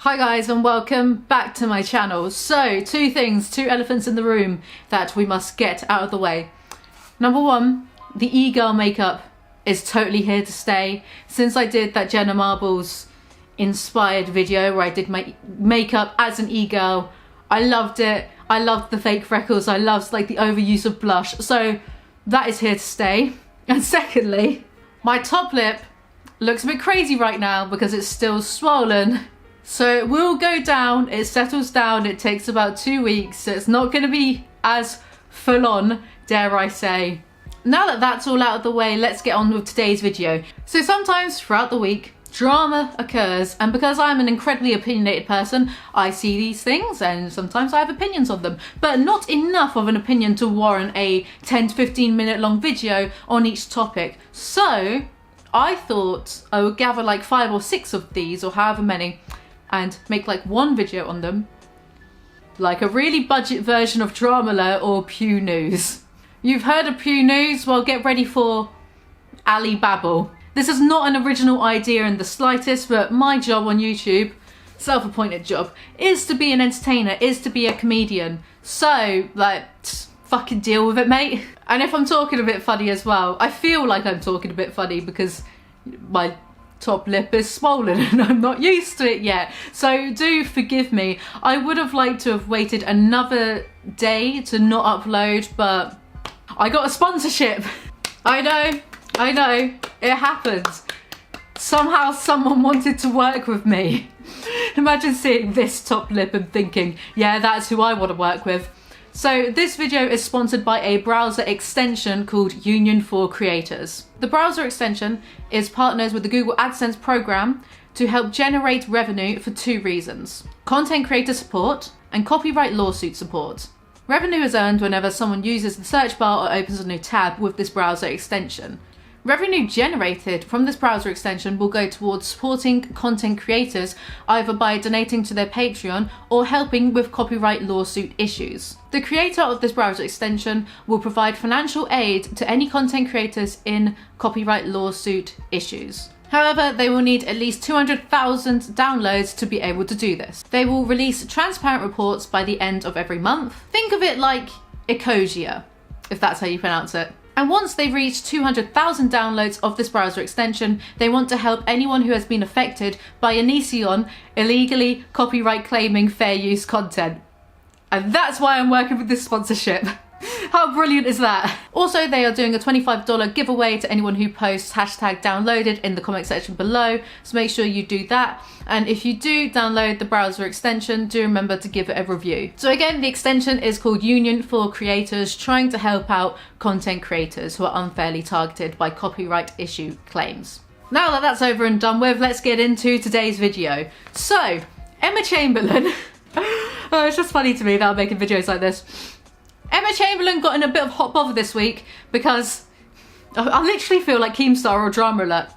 Hi guys and welcome back to my channel. So, two elephants in the room that we must get out of the way. Number one, the e-girl makeup is totally here to stay. Since I did that Jenna Marbles inspired video where I did my makeup as an e-girl, I loved it. I loved the fake freckles. I loved like the overuse of blush. So that is here to stay. And secondly, my top lip looks a bit crazy right now because it's still swollen. So it will go down, it settles down, it takes about 2 weeks, so it's not going to be as full on, dare I say. Now that that's all out of the way, let's get on with today's video. So sometimes throughout the week, drama occurs, and because I'm an incredibly opinionated person, I see these things and sometimes I have opinions on them, but not enough of an opinion to warrant a 10 to 15 minute long video on each topic. So I thought I would gather like 5 or 6 of these, or however many, and make like one video on them, like a really budget version of Dramala or Pew News. You've heard of Pew News? Well, get ready for Babble. This is not an original idea in the slightest, but my job on YouTube, self-appointed job, is to be an entertainer, is to be a comedian. So, like, fucking deal with it, mate. And if I'm talking a bit funny as well, I feel like I'm talking a bit funny because my top lip is swollen and I'm not used to it yet, so do forgive me. I would have liked to have waited another day to not upload, but I got a sponsorship. I know, it happens. Somehow someone wanted to work with me. Imagine seeing this top lip and thinking, yeah, that's who I want to work with. So this video is sponsored by a browser extension called Union for Creators. The browser extension is partners with the Google AdSense program to help generate revenue for 2 reasons: content creator support and copyright lawsuit support. Revenue is earned whenever someone uses the search bar or opens a new tab with this browser extension. Revenue generated from this browser extension will go towards supporting content creators either by donating to their Patreon or helping with copyright lawsuit issues. The creator of this browser extension will provide financial aid to any content creators in copyright lawsuit issues. However, they will need at least 200,000 downloads to be able to do this. They will release transparent reports by the end of every month. Think of it like Ecosia, if that's how you pronounce it. And once they've reached 200,000 downloads of this browser extension, they want to help anyone who has been affected by Onision illegally copyright claiming fair use content. And that's why I'm working with this sponsorship. How brilliant is that? Also, they are doing a $25 giveaway to anyone who posts #downloaded in the comment section below, so make sure you do that. And if you do download the browser extension, do remember to give it a review. So again, the extension is called Union for Creators, trying to help out content creators who are unfairly targeted by copyright issue claims. Now that that's over and done with, let's get into today's video. So, Emma Chamberlain, oh, it's just funny to me that I'm making videos like this. Emma Chamberlain got in a bit of hot bother this week because I literally feel like Keemstar or Drama Alert.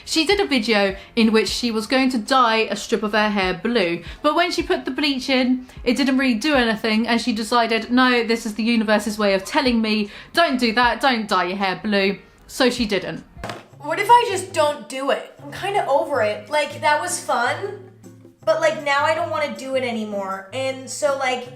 She did a video in which she was going to dye a strip of her hair blue, but when she put the bleach in, it didn't really do anything, and she decided, no, this is the universe's way of telling me, don't do that, don't dye your hair blue, so she didn't. What if I just don't do it? I'm kind of over it. Like, that was fun, but like now I don't want to do it anymore, and so like,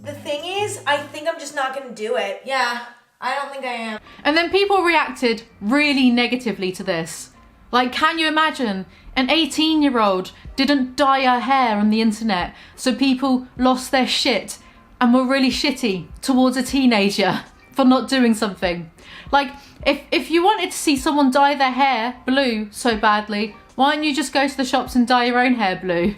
the thing is, I think I'm just not gonna do it. Yeah, I don't think I am. And then people reacted really negatively to this. Like, can you imagine? An 18-year-old didn't dye her hair on the internet, so people lost their shit and were really shitty towards a teenager for not doing something. Like, if you wanted to see someone dye their hair blue so badly, why don't you just go to the shops and dye your own hair blue?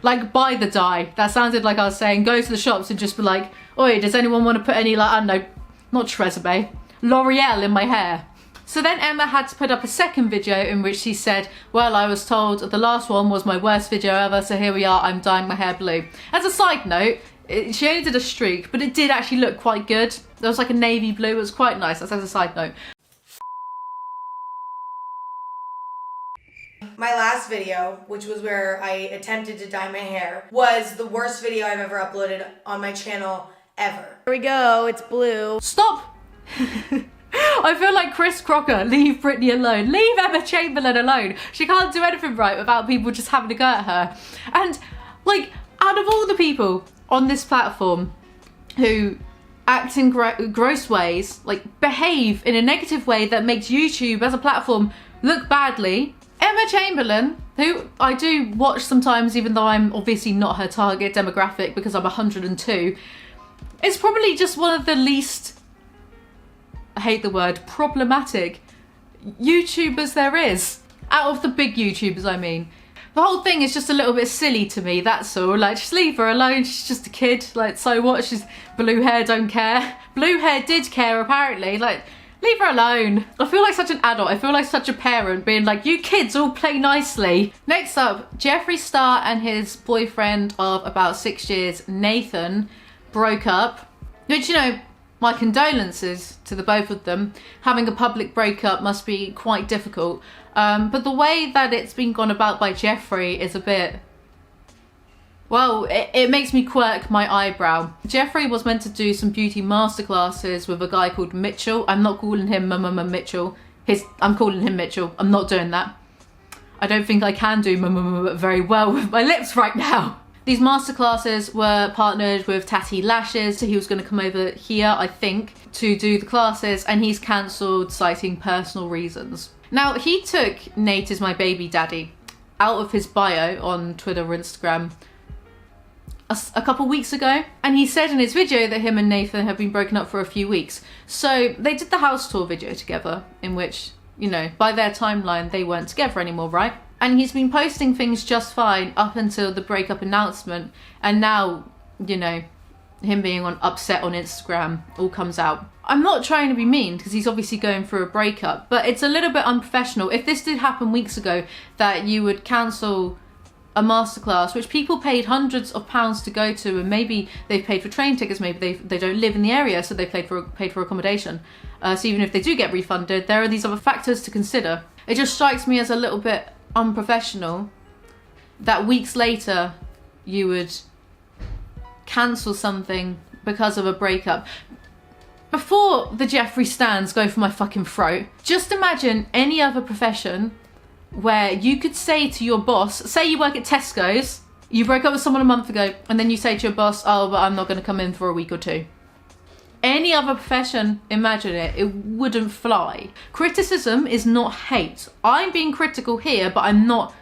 Like, buy the dye. That sounded like I was saying go to the shops and just be like, oi, does anyone want to put any, like, I don't know, not Tresemme, L'Oreal in my hair? So then Emma had to put up a second video in which she said, well, I was told the last one was my worst video ever, so here we are, I'm dyeing my hair blue. As a side note, she only did a streak, but it did actually look quite good. There was like a navy blue, it was quite nice, that's as a side note. My last video, which was where I attempted to dye my hair, was the worst video I've ever uploaded on my channel ever. Here we go, it's blue. Stop! I feel like Chris Crocker, leave Britney alone. Leave Emma Chamberlain alone. She can't do anything right without people just having a go at her. And like, out of all the people on this platform who act in gross ways, like behave in a negative way that makes YouTube as a platform look badly, Emma Chamberlain, who I do watch sometimes even though I'm obviously not her target demographic because I'm 102, is probably just one of the least, I hate the word, problematic YouTubers there is. Out of the big YouTubers, I mean. The whole thing is just a little bit silly to me, that's all. Like, just leave her alone, she's just a kid. Like, so what? She's blue hair, don't care. Blue hair did care, apparently. Like, leave her alone. I feel like such an adult. I feel like such a parent being like, you kids all play nicely. Next up, Geoffrey Star and his boyfriend of about 6 years, Nathan, broke up. Which, you know, my condolences to the both of them. Having a public breakup must be quite difficult. But the way that it's been gone about by Geoffrey is a bit... well, it makes me quirk my eyebrow. Geoffrey was meant to do some beauty masterclasses with a guy called Mitchell. I'm not calling him Mitchell. I'm calling him Mitchell. I'm not doing that. I don't think I can do very well with my lips right now. These masterclasses were partnered with Tatty Lashes. So he was going to come over here, I think, to do the classes, and he's cancelled citing personal reasons. Now, he took Nate is my baby daddy out of his bio on Twitter or Instagram a couple weeks ago, and he said in his video that him and Nathan have been broken up for a few weeks. So they did the house tour video together, in which, you know, by their timeline they weren't together anymore, right? And he's been posting things just fine up until the breakup announcement, and now, you know, him being upset on Instagram all comes out. I'm not trying to be mean because he's obviously going through a breakup, but it's a little bit unprofessional. If this did happen weeks ago, that you would cancel a masterclass which people paid hundreds of pounds to go to, and maybe they've paid for train tickets, maybe they don't live in the area, so they paid for accommodation. So even if they do get refunded, there are these other factors to consider. It just strikes me as a little bit unprofessional that weeks later you would cancel something because of a breakup. Before the Geoffrey stands go for my fucking throat, just imagine any other profession where you could say to your boss, say you work at Tesco's, you broke up with someone a month ago, and then you say to your boss, oh, but I'm not going to come in for a week or two. Any other profession, imagine it wouldn't fly. Criticism is not hate. I'm being critical here, but I'm not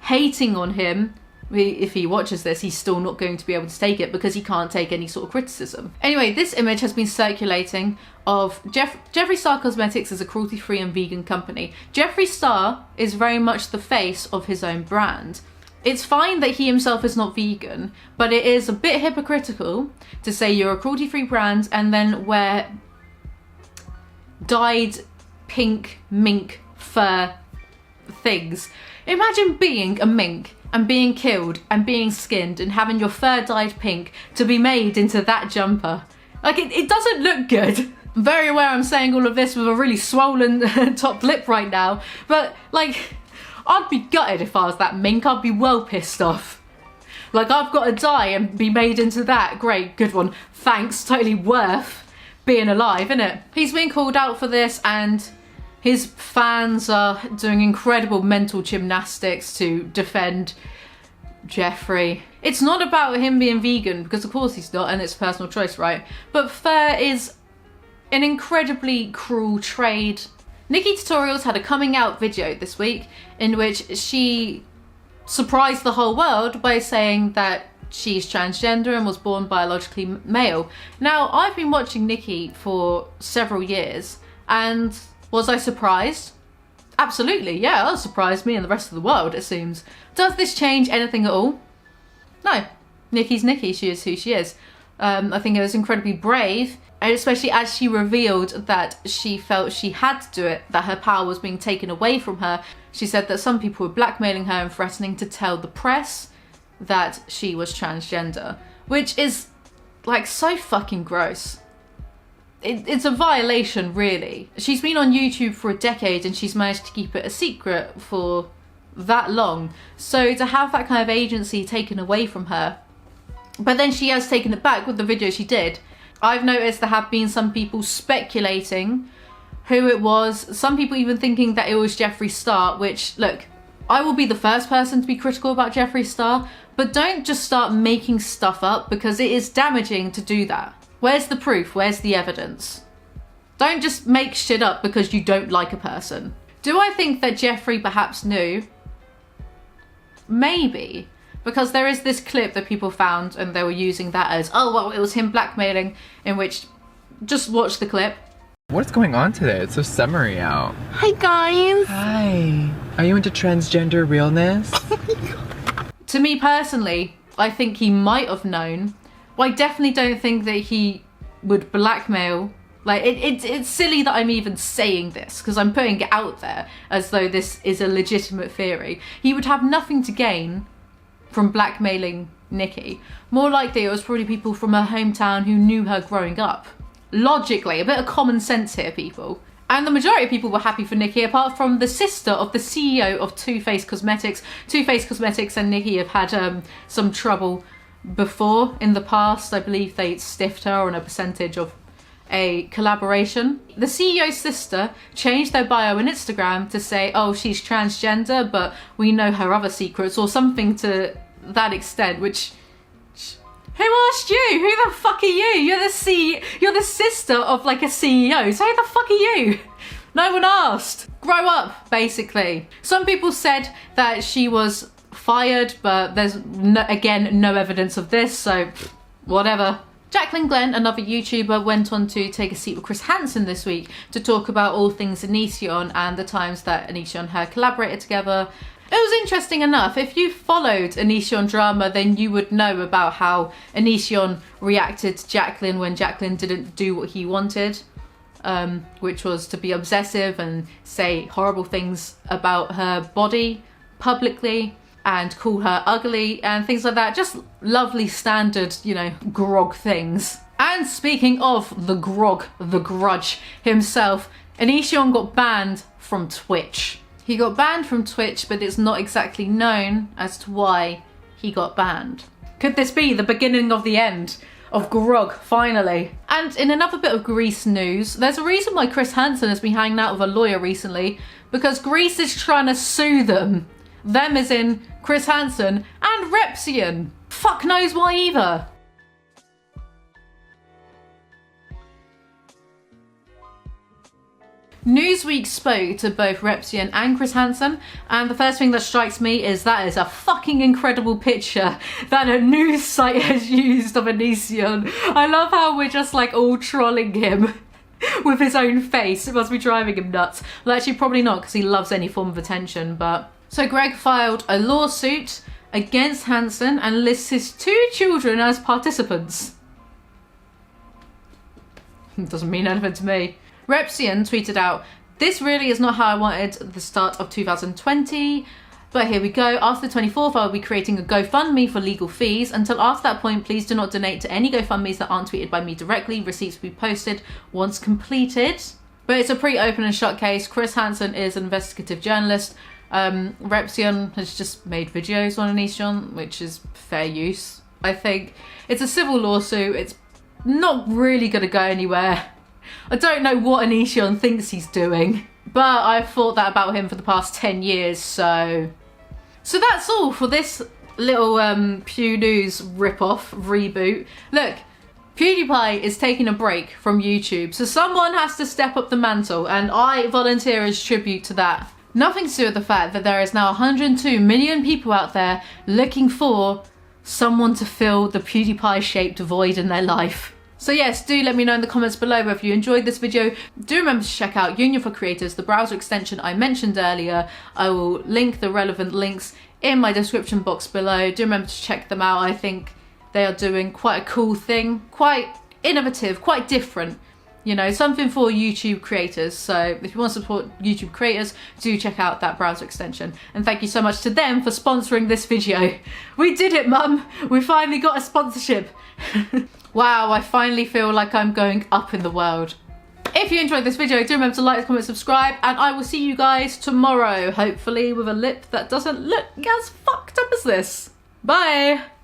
hating on him. If he watches this, he's still not going to be able to take it because he can't take any sort of criticism. Anyway, this image has been circulating of Geoffrey Star Cosmetics is a cruelty-free and vegan company. Geoffrey Star is very much the face of his own brand. It's fine that he himself is not vegan, but it is a bit hypocritical to say you're a cruelty-free brand and then wear dyed pink mink fur things. Imagine being a mink and being killed and being skinned and having your fur dyed pink to be made into that jumper. Like, it doesn't look good. I'm very aware I'm saying all of this with a really swollen top lip right now, but like, I'd be gutted if I was that mink. I'd be well pissed off. Like, I've got to die and be made into that. Great, good one. Thanks, totally worth being alive, innit? He's been called out for this, and his fans are doing incredible mental gymnastics to defend Geoffrey. It's not about him being vegan, because of course he's not, and it's a personal choice, right? But fur is an incredibly cruel trade. NikkiTutorials had a coming out video this week in which she surprised the whole world by saying that she's transgender and was born biologically male. Now, I've been watching Nikki for several years, and was I surprised? Absolutely, yeah, that surprised me and the rest of the world, it seems. Does this change anything at all? No. Nikki's Nikki, she is who she is. I think it was incredibly brave, and especially as she revealed that she felt she had to do it, that her power was being taken away from her. She said that some people were blackmailing her and threatening to tell the press that she was transgender, which is like so fucking gross. It's a violation, really. She's been on YouTube for a decade and she's managed to keep it a secret for that long. So to have that kind of agency taken away from her, but then she has taken it back with the video she did. I've noticed there have been some people speculating who it was. Some people even thinking that it was Geoffrey Star, which, look, I will be the first person to be critical about Geoffrey Star, but don't just start making stuff up because it is damaging to do that. Where's the proof? Where's the evidence? Don't just make shit up because you don't like a person. Do I think that Geoffrey perhaps knew? Maybe. Because there is this clip that people found and they were using that as, oh, well, it was him blackmailing, in which, just watch the clip. What's going on today? It's so summery out. Hi guys! Hi. Are you into transgender realness? To me personally, I think he might have known. Well, I definitely don't think that he would blackmail. Like, it's silly that I'm even saying this because I'm putting it out there as though this is a legitimate theory. He would have nothing to gain from blackmailing Nikki. More likely it was probably people from her hometown who knew her growing up. Logically, a bit of common sense here, people. And the majority of people were happy for Nikki, apart from the sister of the CEO of Too Faced Cosmetics. Too Faced Cosmetics and Nikki have had some trouble before in the past. I believe they stiffed her on a percentage of a collaboration. The CEO's sister changed their bio on Instagram to say, oh, she's transgender, but we know her other secrets, or something to that extent, which... Who asked you? Who the fuck are you? You're the sister of like a CEO, so who the fuck are you? No one asked. Grow up, basically. Some people said that she was fired, but there's again no evidence of this, so whatever. Jacqueline Glenn, another YouTuber, went on to take a seat with Chris Hansen this week to talk about all things Onision and the times that Onision and her collaborated together. It was interesting enough. If you followed Onision drama, then you would know about how Onision reacted to Jacqueline when Jacqueline didn't do what he wanted, which was to be obsessive and say horrible things about her body publicly and call her ugly and things like that. Just lovely standard, you know, grog things. And speaking of the grog, the grudge himself, Onision got banned from Twitch. He got banned from Twitch, but it's not exactly known as to why he got banned. Could this be the beginning of the end of grog, finally? And in another bit of Greece news, there's a reason why Chris Hansen has been hanging out with a lawyer recently, because Greece is trying to sue them. Them as in Chris Hansen and Repzion. Fuck knows why either. Newsweek spoke to both Repzion and Chris Hansen, and the first thing that strikes me is that is a fucking incredible picture that a news site has used of Onision. I love how we're just like all trolling him with his own face. It must be driving him nuts. Well, actually probably not, because he loves any form of attention, but... So Greg filed a lawsuit against Hansen and lists his 2 children as participants. Doesn't mean anything to me. Repzion tweeted out, "This really is not how I wanted the start of 2020, but here we go. After the 24th, I will be creating a GoFundMe for legal fees. Until after that point, please do not donate to any GoFundMes that aren't tweeted by me directly. Receipts will be posted once completed." But it's a pretty open and shut case. Chris Hansen is an investigative journalist. Repzion has just made videos on Onision, which is fair use. I think it's a civil lawsuit. It's not really going to go anywhere. I don't know what Onision thinks he's doing, but I've thought that about him for the past 10 years, so that's all for this little Pew News rip-off reboot. Look, PewDiePie is taking a break from YouTube, so someone has to step up the mantle, and I volunteer as tribute to that. Nothing to do with the fact that there is now 102 million people out there looking for someone to fill the PewDiePie-shaped void in their life. So yes, do let me know in the comments below whether you enjoyed this video. Do remember to check out Union for Creators, the browser extension I mentioned earlier. I will link the relevant links in my description box below. Do remember to check them out. I think they are doing quite a cool thing, quite innovative, quite different. You know, something for YouTube creators. So if you want to support YouTube creators, do check out that browser extension. And thank you so much to them for sponsoring this video. We did it, Mum! We finally got a sponsorship. Wow, I finally feel like I'm going up in the world. If you enjoyed this video, do remember to like, comment, subscribe, and I will see you guys tomorrow, hopefully with a lip that doesn't look as fucked up as this. Bye!